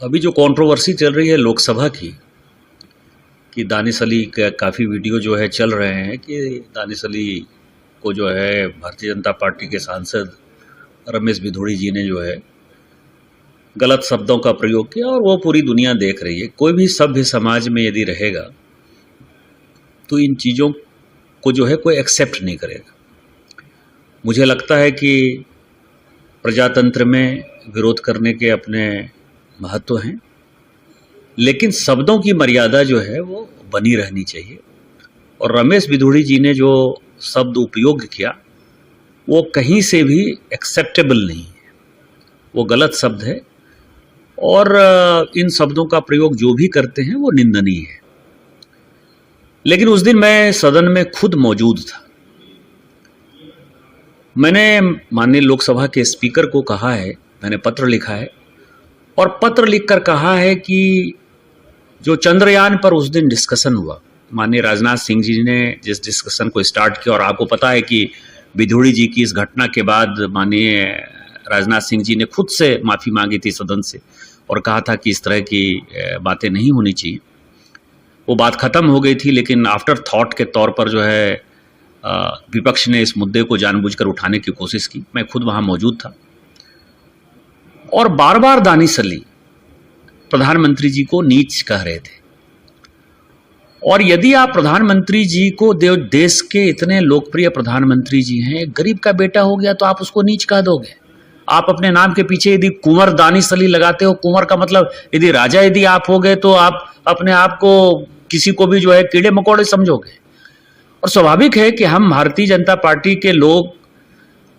अभी जो कंट्रोवर्सी चल रही है लोकसभा की, कि दानिश अली का काफ़ी वीडियो जो है चल रहे हैं कि दानिश अली को जो है भारतीय जनता पार्टी के सांसद रमेश भिदोड़ी जी ने जो है गलत शब्दों का प्रयोग किया और वो पूरी दुनिया देख रही है। कोई भी सभ्य समाज में यदि रहेगा तो इन चीज़ों को जो है कोई एक्सेप्ट नहीं करेगा। मुझे लगता है कि प्रजातंत्र में विरोध करने के अपने महत्व हैं, लेकिन शब्दों की मर्यादा जो है वो बनी रहनी चाहिए। और रमेश भिदोड़ी जी ने जो शब्द उपयोग किया वो कहीं से भी एक्सेप्टेबल नहीं है, वो गलत शब्द है और इन शब्दों का प्रयोग जो भी करते हैं वो निंदनीय है। लेकिन उस दिन मैं सदन में खुद मौजूद था। मैंने माननीय लोकसभा के स्पीकर को कहा है, मैंने पत्र लिखा है और पत्र लिखकर कहा है कि जो चंद्रयान पर उस दिन डिस्कशन हुआ, माननीय राजनाथ सिंह जी ने जिस डिस्कशन को स्टार्ट किया, और आपको पता है कि भिदोड़ी जी की इस घटना के बाद माननीय राजनाथ सिंह जी ने खुद से माफ़ी मांगी थी सदन से और कहा था कि इस तरह की बातें नहीं होनी चाहिए। वो बात ख़त्म हो गई थी, लेकिन आफ्टर थॉट के तौर पर जो है विपक्ष ने इस मुद्दे को जानबूझकर उठाने की कोशिश की। मैं खुद वहाँ मौजूद था और बार बार दानिश अली प्रधानमंत्री जी को नीच कह रहे थे। और यदि आप प्रधानमंत्री जी को, देश के इतने लोकप्रिय प्रधानमंत्री जी हैं, गरीब का बेटा हो गया तो आप उसको नीच कह दोगे? आप अपने नाम के पीछे यदि कुंवर दानिश अली लगाते हो, कुंवर का मतलब यदि राजा यदि आप हो गए तो आप अपने आप को किसी को भी जो है कीड़े मकोड़े समझोगे। और स्वाभाविक है कि हम भारतीय जनता पार्टी के लोग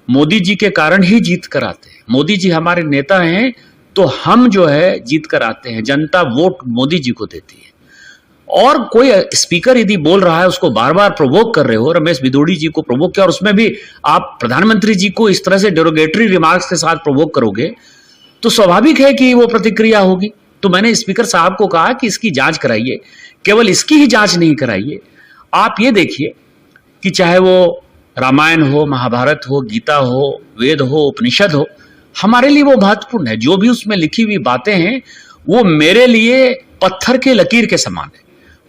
मोदी जी के कारण ही जीत कर आते हैं। मोदी जी हमारे नेता हैं तो हम जो है जीत कर आते हैं। जनता वोट मोदी जी को देती है। और कोई स्पीकर यदि बोल रहा है उसको बार बार प्रोवोक कर रहे हो, रमेश भिदोड़ी जी को प्रोवोक किया और उसमें भी आप प्रधानमंत्री जी को इस तरह से डेरोगेटरी रिमार्क्स के साथ प्रोवोक करोगे तो स्वाभाविक है कि वो प्रतिक्रिया होगी। तो मैंने स्पीकर साहब को कहा कि इसकी जांच कराइए, केवल इसकी ही जांच नहीं कराइए, आप ये देखिए कि चाहे वो रामायण हो, महाभारत हो, गीता हो, वेद हो, उपनिषद हो, हमारे लिए वो महत्वपूर्ण है। जो भी उसमें लिखी हुई बातें हैं वो मेरे लिए पत्थर के लकीर के समान है।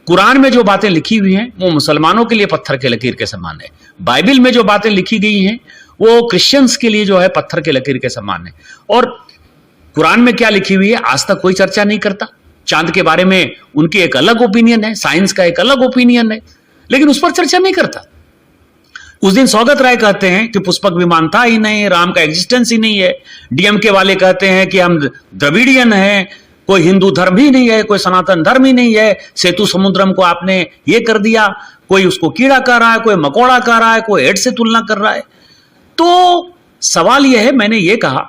कुरान में जो बातें लिखी हुई हैं वो मुसलमानों के लिए पत्थर के लकीर के समान है। बाइबल में जो बातें लिखी गई हैं वो क्रिश्चियंस के लिए जो है पत्थर के लकीर के समान है। और कुरान में क्या लिखी हुई है आज तक कोई चर्चा नहीं करता। चांद के बारे में उनकी एक अलग ओपिनियन है, साइंस का एक अलग ओपिनियन है, लेकिन उस पर चर्चा नहीं करता। उस दिन सौगत राय कहते हैं कि पुष्पक विमान था ही नहीं, राम का एग्जिस्टेंस ही नहीं है। डीएमके वाले कहते हैं कि हम द्रविडियन हैं, कोई हिंदू धर्म ही नहीं है, कोई सनातन धर्म ही नहीं है, सेतु समुद्रम को आपने ये कर दिया। कोई उसको कीड़ा कह रहा है, कोई मकोड़ा कह रहा है, कोई एड से तुलना कर रहा है। तो सवाल यह है, मैंने ये कहा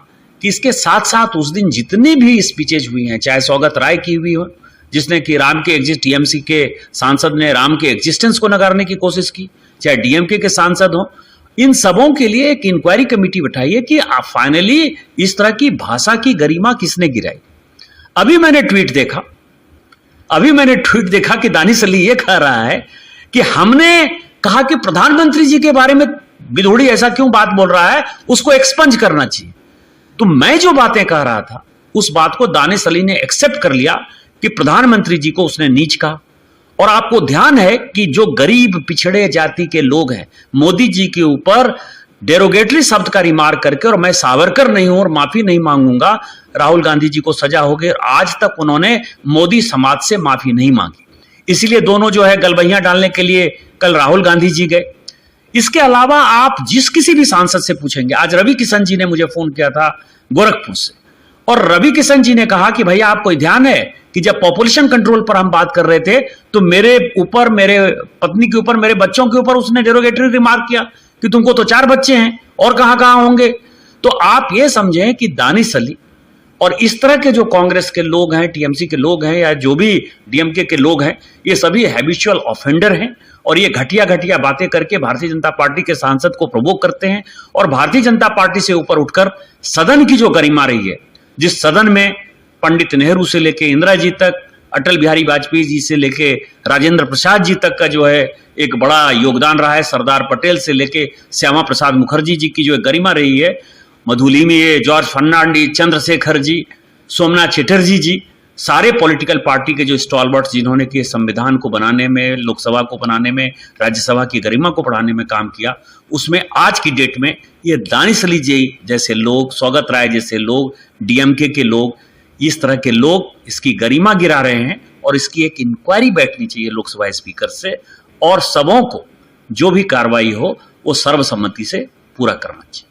कि इसके साथ साथ उस दिन जितनी भी स्पीचेज हुई हैं, चाहे सौगत राय की हुई हो जिसने कि राम के टीएमसी के सांसद ने राम के एग्जिस्टेंस को नकारने की कोशिश की, चाहे डीएमके के सांसद हो, इन सबों के लिए एक इंक्वायरी कमेटी बिठाइए कि फाइनली इस तरह की भाषा की गरिमा किसने गिराई। अभी मैंने ट्वीट देखा कि दानिश अली ये कह रहा है कि हमने कहा कि प्रधानमंत्री जी के बारे में भिदोड़ी ऐसा क्यों बात बोल रहा है, उसको एक्सपंज करना चाहिए। तो मैं जो बातें कह रहा था उस बात को दानिश अली ने एक्सेप्ट कर लिया कि प्रधानमंत्री जी को उसने नीच कहा। और आपको ध्यान है कि जो गरीब पिछड़े जाति के लोग हैं, मोदी जी के ऊपर डेरोगेटरी शब्द का रिमार्क करके, और मैं सावरकर नहीं हूं और माफी नहीं मांगूंगा, राहुल गांधी जी को सजा हो गई और आज तक उन्होंने मोदी समाज से माफी नहीं मांगी। इसलिए दोनों जो है गलबहियां डालने के लिए कल राहुल गांधी जी गए। इसके अलावा आप जिस किसी भी सांसद से पूछेंगे, आज रवि किशन जी ने मुझे फोन किया था गोरखपुर से, और रवि किशन जी ने कहा कि भैया आपको ध्यान है कि जब पॉपुलेशन कंट्रोल पर हम बात कर रहे थे तो मेरे ऊपर, मेरे पत्नी के ऊपर, मेरे बच्चों के ऊपर उसने डेरोगेटरी रिमार्क किया कि तुमको तो 4 बच्चे हैं और कहां होंगे। तो आप ये समझें कि दानिश अली और इस तरह के जो कांग्रेस के लोग हैं, टीएमसी के लोग हैं या जो भी डीएमके के लोग हैं, ये सभी हैबिचुअल ऑफेंडर हैं और ये घटिया घटिया बातें करके भारतीय जनता पार्टी के सांसद को प्रोवोक करते हैं। और भारतीय जनता पार्टी से ऊपर उठकर सदन की जो गरिमा रही है, जिस सदन में पंडित नेहरू से लेके इंदिरा जी तक, अटल बिहारी वाजपेयी जी से लेके राजेंद्र प्रसाद जी तक का जो है एक बड़ा योगदान रहा है, सरदार पटेल से लेके श्यामा प्रसाद मुखर्जी जी की जो गरिमा रही है, मधुलिमी, जॉर्ज फर्नांडिस, चंद्रशेखर जी, सोमनाथ चटर्जी जी, सारे पॉलिटिकल पार्टी के जो स्टॉलवर्ट्स जिन्होंने कि संविधान को बनाने में, लोकसभा को बनाने में, राज्यसभा की गरिमा को बढ़ाने में काम किया, उसमें आज की डेट में ये दानिश अली जैसे लोग, सौगत राय जैसे लोग, डीएमके के लोग, इस तरह के लोग इसकी गरिमा गिरा रहे हैं। और इसकी एक इंक्वायरी बैठनी चाहिए लोकसभा स्पीकर से, और सबों को जो भी कार्रवाई हो वो सर्वसम्मति से पूरा करना चाहिए।